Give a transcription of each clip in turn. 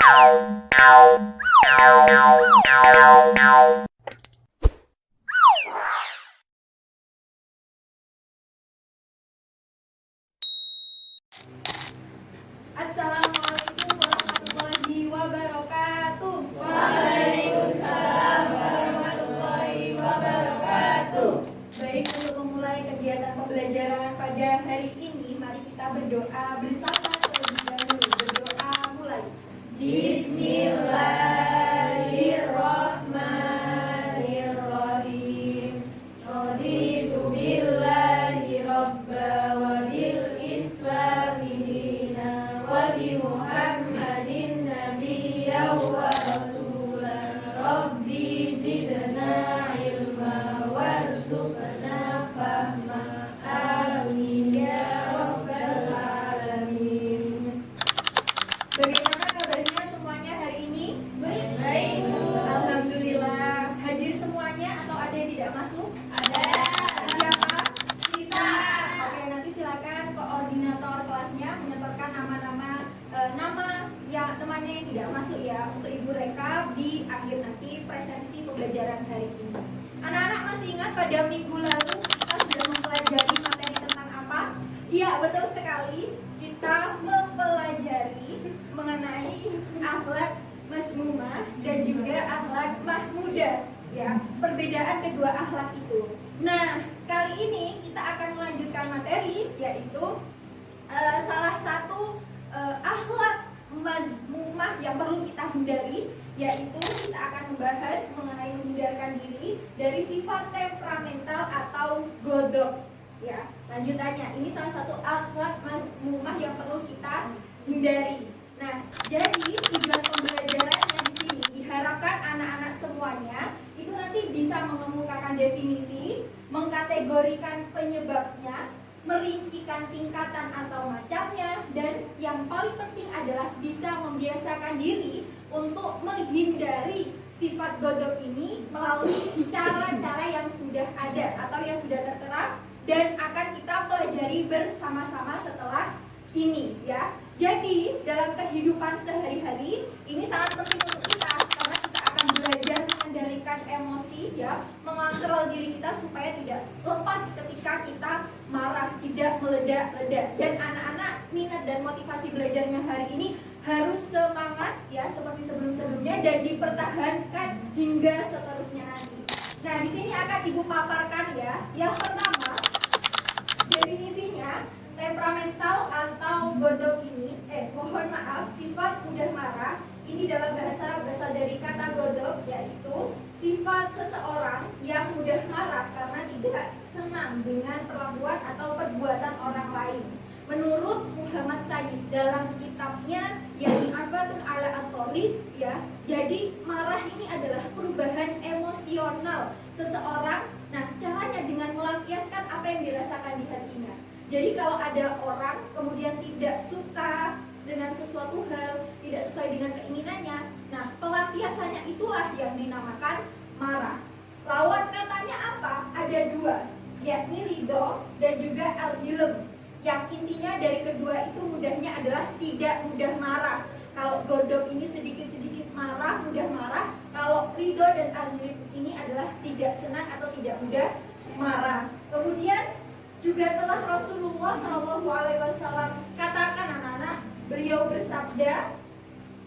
Assalamualaikum warahmatullahi wabarakatuh. Waalaikumsalam warahmatullahi wabarakatuh. Baik, untuk memulai kegiatan pembelajaran pada hari ini, mari kita berdoa bersama terlebih dahulu. Berdoa mulai. Bismillahirrahmanirrahim. Raditu billahi rabba wa bil islami dina wa bi Muhammadin nabiyya wa rasulan. Rabbi zidna ilma warzuqna fahma. Amin ya rabbal alamin. Bagaimana kabarnya semuanya hari ini? Baik. Alhamdulillah. Hadir semuanya atau ada yang tidak masuk? Ada. Siapa? Kita. Oke, nanti silakan koordinator kelasnya menyetorkan nama ya temannya yang tidak masuk ya untuk Ibu rekap di akhir nanti presensi pembelajaran hari ini. Anak-anak masih ingat pada minggu lalu kita sudah mempelajari materi tentang apa? Iya, betul sekali. Kita mempelajari mengenai akhlak mazmumah dan juga akhlak mahmudah ya, perbedaan kedua akhlak itu. Nah, kali ini kita akan melanjutkan materi yaitu salah satu akhlak mazmumah yang perlu kita hindari, yaitu kita akan membahas mengenai menghindarkan diri dari sifat temperamental atau godok ya. Lanjutannya, ini salah satu akhlak mazmumah yang perlu kita hindari. Nah, jadi tujuan pembelajarannya di sini diharapkan anak-anak semuanya itu nanti bisa mengemukakan definisi, mengkategorikan penyebabnya, merincikan tingkatan atau macamnya, dan yang paling penting adalah bisa membiasakan diri untuk menghindari sifat godok ini melalui cara-cara yang sudah ada atau yang sudah tertera dan akan kita pelajari bersama-sama setelah ini ya. Jadi dalam kehidupan sehari-hari ini sangat penting untuk kita karena kita akan belajar mengendalikan emosi ya, mengontrol diri kita supaya tidak lepas ketika kita marah, tidak meledak-ledak. Dan anak-anak minat dan motivasi belajarnya hari ini harus semangat ya seperti sebelum-sebelumnya dan dipertahankan hingga seterusnya nanti. Nah, di sini akan Ibu paparkan ya. Yang pertama, definisinya temperamental atau godok ini mohon maaf, sifat mudah marah ini dalam bahasa Arab berasal dari kata godok, yaitu sifat seseorang yang mudah marah karena tidak senang dengan perlakuan atau perbuatan orang lain. Menurut Muhammad Sayyid dalam kitabnya yakni Afatun ala at-Tariq ya, jadi marah ini adalah perubahan emosional seseorang. Nah, caranya dengan melampiaskan apa yang dirasakan di hatinya. Jadi kalau ada orang kemudian tidak suka dengan sesuatu hal, tidak sesuai dengan keinginannya, nah pelampiasannya itulah yang dinamakan marah. Lawan katanya apa? Ada dua, yakni ridho dan juga al-hilm. Yang intinya dari kedua itu mudahnya adalah tidak mudah marah. Kalau godok ini sedikit-sedikit marah, mudah marah. Kalau ridho dan al-hilm ini adalah tidak senang atau tidak mudah marah. Kemudian juga telah Rasulullah SAW katakan anak-anak, beliau bersabda,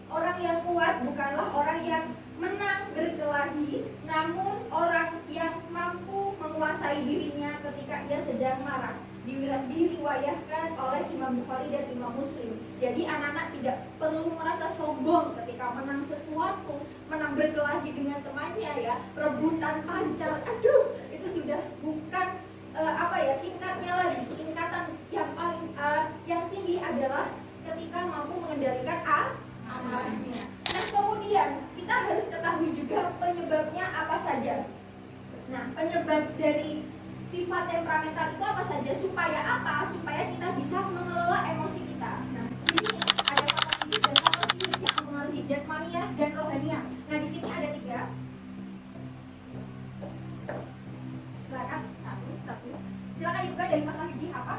orang yang kuat bukanlah orang yang menang berkelahi, namun orang yang mampu menguasai dirinya ketika ia sedang marah. Diriwayatkan oleh Imam Bukhari dan Imam Muslim. Jadi anak-anak tidak perlu merasa sombong ketika menang sesuatu, menang berkelahi dengan temannya ya, rebutan pacar, aduh itu sudah bukan tingkatnya lagi. Tingkatan yang paling yang tinggi adalah ketika mampu mengendalikan amarahnya. Nah, kemudian kita harus ketahui juga penyebabnya apa saja. Nah, penyebab dari sifat temperamental itu apa saja? Supaya apa? Supaya kita bisa mengelola emosi kita. Nah, di sini ada faktor fisik dan faktor psikis yang mempengaruhi jasmaniah dan rohaniah. Nah, di sini ada 3. Silakan satu. Silakan dibuka dari Mas Wahidi apa?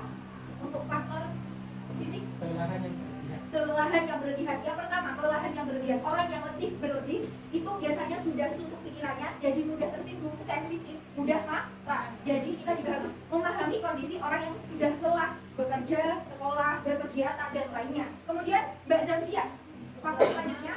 Untuk faktor fisik. Kelelahan yang berlebihan. Yang pertama, kelelahan yang berlebihan. berlebihan. Orang yang lebih berlebih itu biasanya sudah suntuk pikirannya, jadi mudah tersinggung, sensitif, mudah marah. Jadi kita juga harus memahami kondisi orang yang sudah lelah bekerja, sekolah, berkegiatan dan lainnya. Kemudian Mbak Zamzia, faktor selanjutnya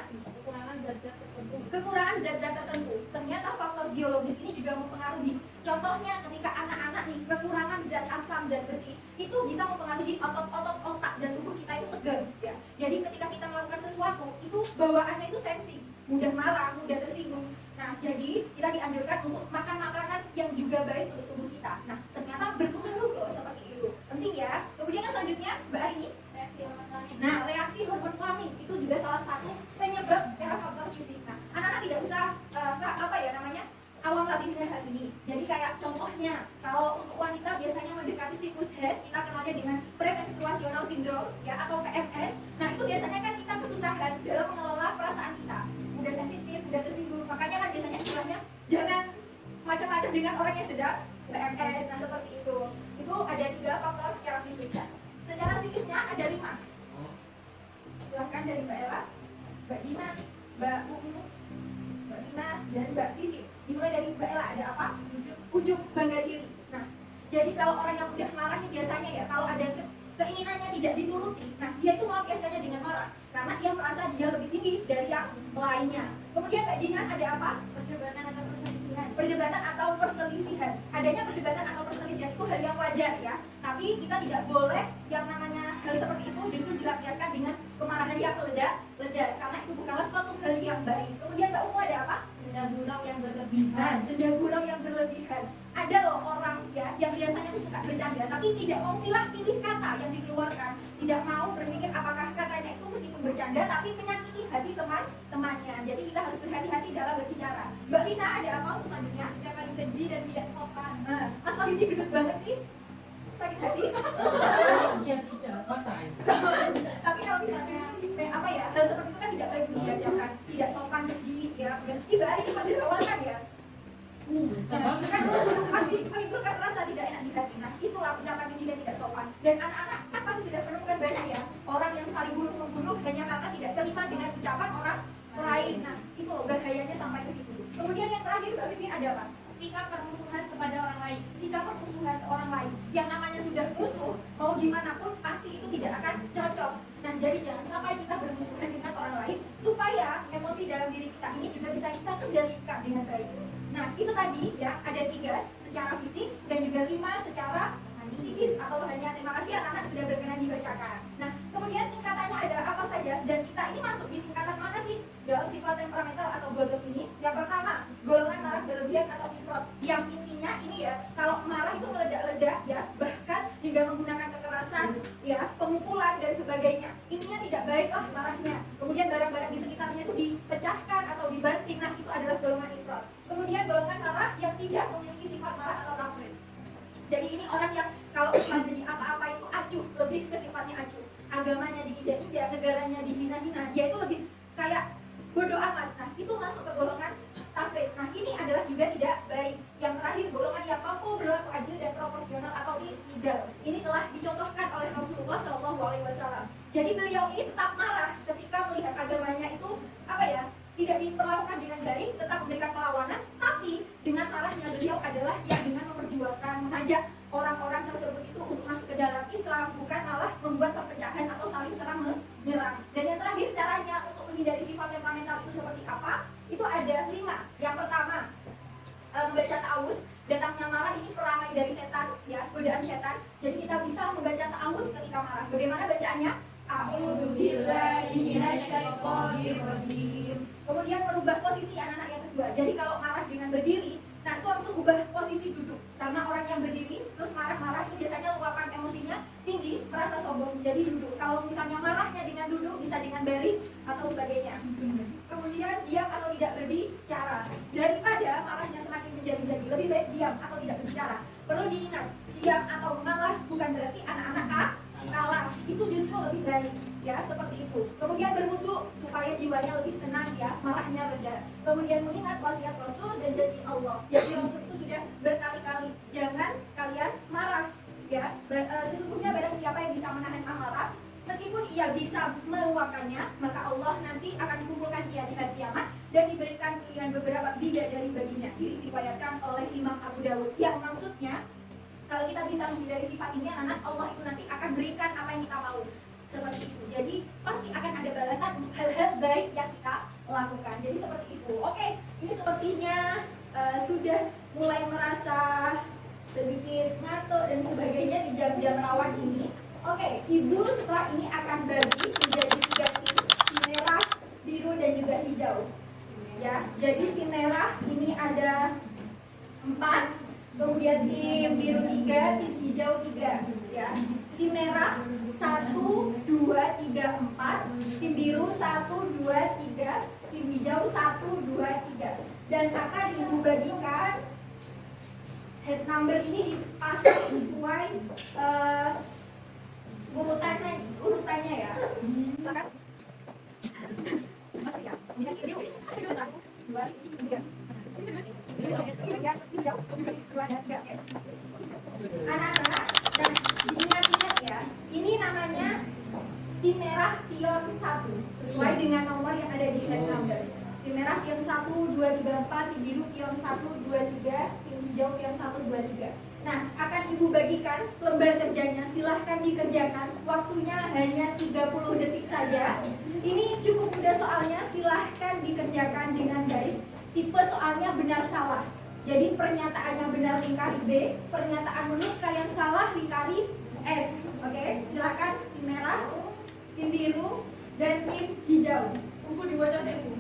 kekurangan zat-zat tertentu. Ternyata faktor biologis ini juga mempengaruhi. Contohnya ketika anak-anak nih kekurangan zat asam, zat besi, itu bisa mempengaruhi otot-otot otak dan tubuh kita itu tegang ya. Jadi ketika kita melakukan sesuatu itu bawaannya itu sensi, mudah marah, mudah tersinggung. Nah, jadi kita dianjurkan untuk makan makanan yang juga baik untuk tubuh kita. Nah, ternyata berpengaruh loh seperti itu. Penting ya. Kemudian yang selanjutnya, Mbak Arini, reaksi hormon kelamin. Nah, reaksi hormon kelamin itu juga salah satu penyebab secara faktor fisik. Nah, anak-anak tidak usah awam lagi dengan hal ini. Jadi kayak contohnya, kalau untuk wanita biasanya mendekati siklus head, kita kenalnya dengan premenstruational syndrome ya atau PMS. Nah, itu biasanya kan kita kesusahan dalam mengelola perasaan kita. Mudah sensitif, mudah tersinggung. Makanya kan biasanya istilahnya jangan macam-macam dengan orang yang sedang PMS. Nah, seperti itu. Itu ada 3 faktor secara fisik. Secara psikisnya ada 5. Silahkan dari Mbak Ella, Mbak Gina, Mbak Umu, Mbak Lina, dan Mbak Vivi. Dimulai dari Mbak Ella, ada apa? Ujub bangga diri. Nah, jadi kalau orang yang mudah marah ini biasanya ya, kalau ada keinginannya tidak dituruti, nah dia itu melampiaskannya dengan marah karena dia merasa dia lebih tinggi dari yang lainnya. Kemudian Mbak Gina, ada apa? Perdebatan atau perselisihan. Perdebatan atau perselisihan. Adanya perdebatan atau perselisihan itu hal yang wajar ya. Tapi kita tidak boleh yang namanya hal seperti itu justru dilampiaskan dengan kemarahan yang meledak-ledak karena itu bukanlah suatu hal yang baik. Kemudian Mbak Umu, ada apa? Senda gurau yang berlebihan. Senda gurau yang berlebihan. Ada loh orang ya yang biasanya tuh suka bercanda tapi tidak mau pilih kata yang dikeluarkan, tidak mau berpikir apakah katanya itu meskipun bercanda tapi menyakiti hati teman-temannya. Jadi kita harus berhati-hati dalam berbicara. Mbak Lina, ada apa untuk selanjutnya? Ucapan keji dan tidak sopan. Mas Wahyudi gendut banget sih, sakit hati. Iya tidak apa Tapi kalau misalnya apa ya, hal seperti itu kan tidak baik diucapkan, tidak sopan, keji ya. Ibu Ari itu jerawatan ya. Kan pasti menimbulkan rasa tidak enak di hati. Nah, itulah ucapan keji dan tidak sopan. Dan anak-anak kan pasti sudah menemukan banyak ya orang yang saling bunuh-membunuh hanya karena tidak terima dengan ucapan orang lain. Nah, itu bahayanya sampai ke situ. Kemudian yang terakhir Mbak Vivi, ada apa? Sikap permusuhan kepada orang lain. Sikap permusuhan ke orang lain. Yang namanya sudah musuh, mau gimana pun pasti itu tidak akan cocok. Nah, jadi jangan sampai kita bermusuhan dengan orang lain supaya emosi dalam diri kita ini juga bisa kita kendalikan dengan baik. Nah, itu tadi ya, ada 3 secara fisik dan juga 5 secara psikis atau rohania. Terima kasih anak-anak sudah berkenan dibacakan. Nah, kemudian tingkatannya ada apa saja dan kita ini masuk di tingkatan mana sih dalam sifat temperamental atau godok ini? Yang pertama, golongan marah berlebihan atau ifrat. Yang intinya ini ya, kalau marah itu meledak-ledak ya, bahkan hingga menggunakan kekerasan ya, pemukulan dan sebagainya. Intinya tidak baiklah marahnya. Kemudian barang-barang di sekitarnya itu dipecahkan atau dibanting. Nah, itu adalah golongan ifrat. Kemudian golongan marah yang tidak memiliki sifat marah atau tafrid. Jadi ini orang yang kalau misalnya di apa-apa itu acuh, lebih ke sifatnya acuh. Agamanya diinjak-injak, negaranya dihina-hina, dia itu lebih kayak bodoh amat. Nah, itu masuk ke golongan tafrid. Nah, ini adalah juga tidak baik. Yang terakhir, golongan yang mampu berlaku adil dan proporsional atau i'tidal. Ini telah dicontohkan oleh Rasulullah SAW. Jadi beliau ini tetap marah ketika melihat agamanya itu apa ya? Tidak diperlakukan dengan baik, tetap memberikan perlawanan, tapi dengan marahnya beliau adalah yang dengan memperjuangkan, mengajak orang-orang tersebut itu untuk masuk ke dalam Islam, bukan malah membuat perpecahan atau saling serang menyerang. Dan yang terakhir, caranya untuk menghindari sifat temperamental itu seperti apa? Itu ada 5. Yang pertama, membaca ta'awudz. Datangnya marah ini perangai dari setan, ya, godaan setan. Jadi kita bisa membaca ta'awudz ketika marah. Bagaimana bacaannya? A'udzubillahi minasyaitonir rajim. Kemudian merubah posisi anak-anak yang kedua. Jadi kalau marah dengan berdiri, nah itu langsung ubah posisi duduk. Karena orang yang berdiri terus marah-marah itu biasanya luapan emosinya tinggi, merasa sombong, jadi duduk. Kalau misalnya marahnya dengan duduk, bisa dengan baring atau sebagainya. Kemudian diam atau tidak berbicara. Daripada marahnya semakin menjadi-jadi, lebih baik diam atau tidak berbicara. Perlu diingat, diam atau mengalah bukan berarti anak-anak kalah, itu justru lebih baik ya, seperti itu. Kemudian berwudu supaya jiwanya lebih tenang ya, marahnya reda. Kemudian mengingat wasiat Rasul dan janji Allah. Jadi Rasul itu sudah berkali-kali, jangan kalian marah ya. Sesungguhnya barang siapa yang bisa menahan amarah, meskipun ia bisa meluapkannya, maka Allah nanti akan mengumpulkan beberapa bidadari baginya. Ini diriwayatkan oleh Imam Abu Dawud. Yang maksudnya kalau kita bisa menghindari sifat ini anak Allah itu nanti akan berikan apa yang kita mau. Seperti itu. Jadi pasti akan ada balasan untuk hal-hal baik yang kita lakukan. Jadi seperti itu. Oke, ini sepertinya sudah mulai merasa sedikit ngantuk dan sebagainya di jam-jam rawan ini. Oke, Ibu setelah ini akan bagi menjadi 3 tim, tim merah, biru dan juga hijau. Ya, jadi tim merah ini ada 4, kemudian tim biru 3, tim hijau 3. Ya, tim merah 1, 2, 3, 4, tim biru 1, 2, 3, tim hijau 1, 2, 3. Dan akan Ibu bagikan head number ini dipasang sesuai urutannya ya. Silakan. Masih ya. Ini biru. 1, 2, 3. Anak-anak, dan diingat-ingat ya, ini namanya tim merah pion 1 sesuai dengan nomor yang ada di head number. Tim merah pion 1, 2, 3, 4, tim biru pion 1, 2, 3, tim hijau pion 1, 2, 3. Nah, akan Ibu bagikan lembar kerjanya, silahkan dikerjakan. Waktunya hanya 30 detik saja. Ini cukup mudah soalnya, silahkan dikerjakan dengan baik. Tipe soalnya benar salah. Jadi pernyataannya benar lingkari B, pernyataan menurut kalian salah lingkari S. Oke, silakan tim merah, tim biru, dan tim hijau. Tunggu dibaca sih, Bu.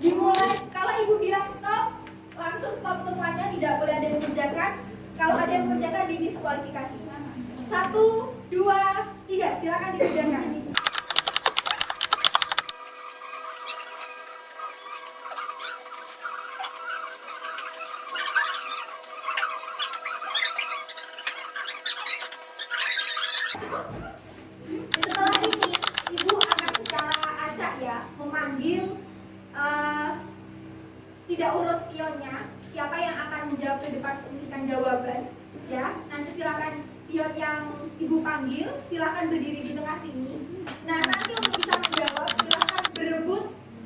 Dimulai, kalau Ibu bilang stop, langsung stop semuanya, tidak boleh ada yang mengerjakan. Kalau ada yang mengerjakan didiskualifikasi. 1, 2, 3, silakan dikerjakan. Setelah ini, Ibu akan secara acak ya memanggil tidak urut pionnya, siapa yang akan menjawab ke depan menuliskan jawaban ya. Nanti silakan pion yang Ibu panggil silakan berdiri di tengah sini. Nah, nanti untuk bisa menjawab silakan berebut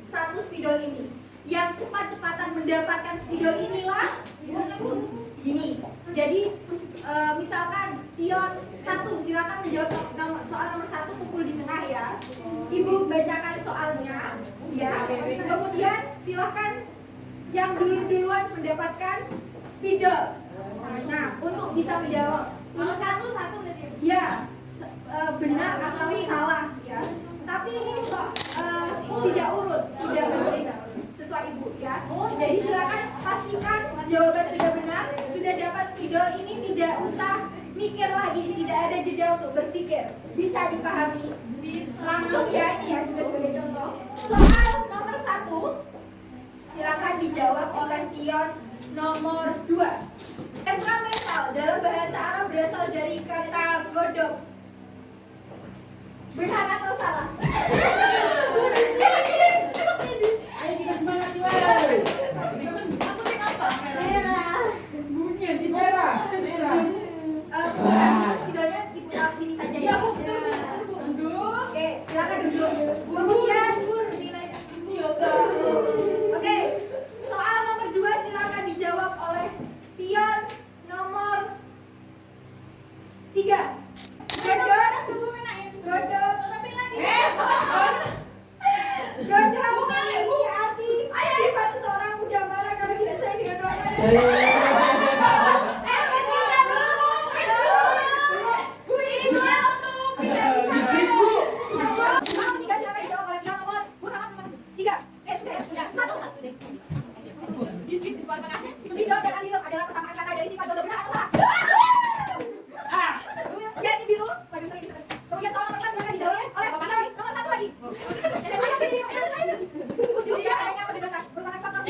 1 spidol ini. Yang cepat-cepatan mendapatkan spidol inilah gini. Jadi misalkan pion 1 silakan menjawab soal nomor 1, pukul di tengah ya. Ibu bacakan soalnya ya. Kemudian silakan yang duluan mendapatkan spidol. Nah, untuk bisa menjawab Kalau satu berarti. ya benar atau salah ya. Tapi ini tidak urut, tidak urut sesuai Ibu ya. Jadi silakan pastikan jawaban sudah benar, sudah dapat spidol ini, tidak usah mikir lagi, tidak ada jeda untuk berpikir. Bisa dipahami? Langsung ya, ini ya juga sebagai contoh. Soal nomor 1 silakan dijawab oleh pion nomor 2. Temperamental dalam bahasa Arab berasal dari kata godok. Benar atau salah? Ayo kita semangat juga. Merah. Bunyi di merah. Merah. Bukan spidolnya diputar sini saja ya. Duduk. Oke, silakan duduk. Kemudian Oke, soal nomor 2 silakan dijawab oleh pion nomor 3. Godok. Godok. Godok memiliki arti sifat seseorang mudah marah karena tidak sayang dengan orang Tiga silakan dijawab oleh pion nomor 3. Hijau dan Alilum adalah persamaan kata dari sifat godok, benar atau salah? Ya, ini biru. Kemudian soal nomor 4 silakan dijawab oleh pion nomor 1 lagi. Ujungnya adanya apa dengan merupakan faktor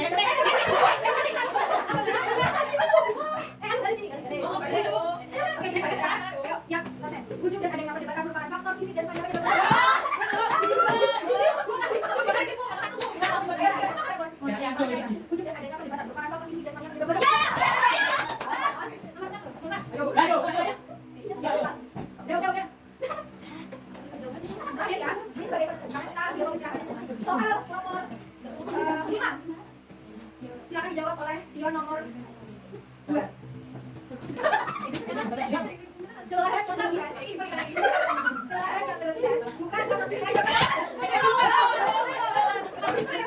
dijawab oleh Tio nomor 2. Kelelahan yang berlebihan. Kelelahan yang berlebihan. Bukan sama sekali. Kelelahan yang berlebihan bukan sama sekali.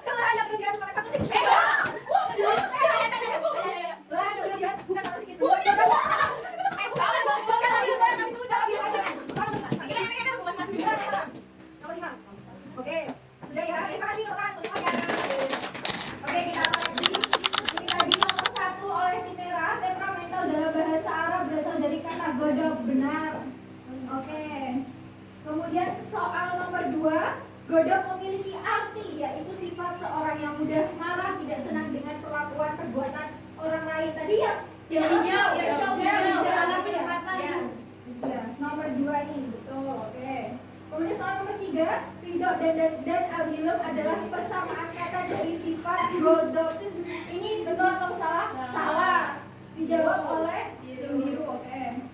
Kelelahan yang berlebihan bukan sama sekali. Nomor 5. Oke, sudah ya. Terima kasih Nokan untuk semuanya. Oke, kita koreksi. Ini tadi nomor 1 oleh tim merah. Temperamental dalam bahasa Arab berasal dari kata godok, benar. Oke. Kemudian soal nomor 2, godok memiliki arti yaitu sifat seorang yang mudah marah, tidak senang dengan perlakuan perbuatan orang lain. Tadi ya? Hijau. Salah pendekatan. Ya, nomor 2 ini betul. Oke. Kemudian soal nomor 3, ridho dan al-hilm adalah persamaan kata dari sifat godok. Ini betul atau salah? Salah. Dijawab oleh biru. Oke.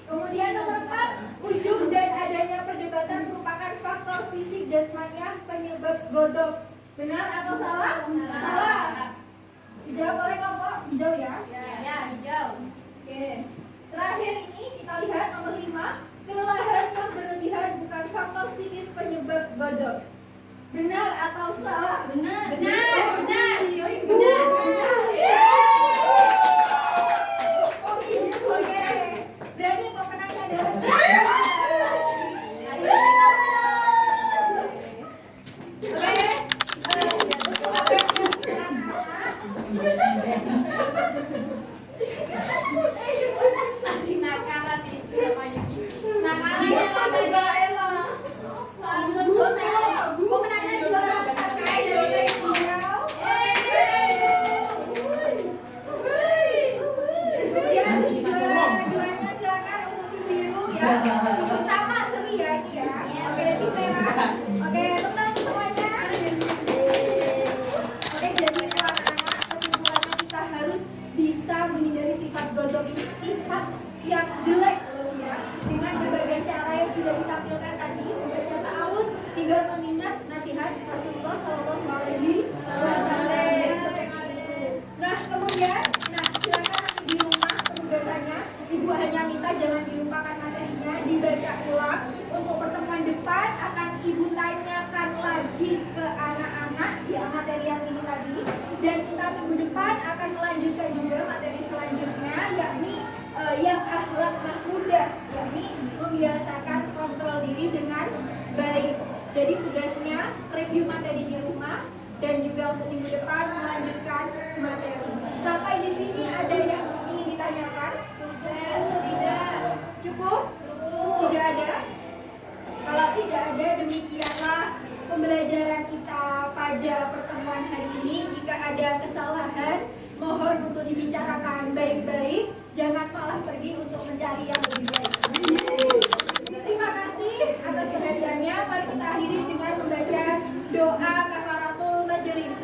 Kemudian nomor 4, ujung dan adanya perdebatan merupakan faktor fisik jasmania penyebab godok. Benar atau salah? Salah. Dijawab oleh kelompok hijau ya. Ya, hijau. Oke. Terakhir ini kita lihat nomor 5, kelelahan yang berlebihan bukan faktor psikis penyebab godok. Benar atau salah? Benar. Oke. Berarti pemenangnya adalah Nakalan nih, namanya. pemenangnya juara 1 dari hijau. Kemudian juara keduanya silakan untuk tim biru ya. Sama seri ya ini ya. Oke, tim merah. Oke, teman semuanya. Oke, jadi anak-anak kesimpulannya kita harus bisa menghindari sifat godok ini, sifat yang jelek ya, dengan berbagai cara yang sudah ditampilkan tadi, membaca ta'awudz hingga mengingat nasihat Rasulullah Shallallahu Alaihi Wasallam. Nah kemudian, silakan di rumah penugasannya, ibu hanya minta jangan dilupakan materinya, dibaca ulang. Untuk pertemuan depan akan ibu tanyakan lagi ke anak-anak ya materi yang ini tadi, dan kita minggu depan akan melanjutkan juga materi selanjutnya, yakni yang akhlak mahmudah, yakni membiasakan kontrol diri dengan baik. Jadi tugasnya review materi di rumah dan juga untuk minggu depan melanjutkan materi. Sampai di sini ada yang ingin ditanyakan? Tidak. Cukup? Tidak ada? Kalau tidak ada, demikianlah pembelajaran kita pada pertemuan hari ini. Jika ada kesalahan, mohon untuk dibicarakan baik-baik. Jangan malah pergi untuk mencari yang lebih baik. Terima kasih atas perhatiannya. Mari kita akhiri dengan membaca doa kafaratul majelis.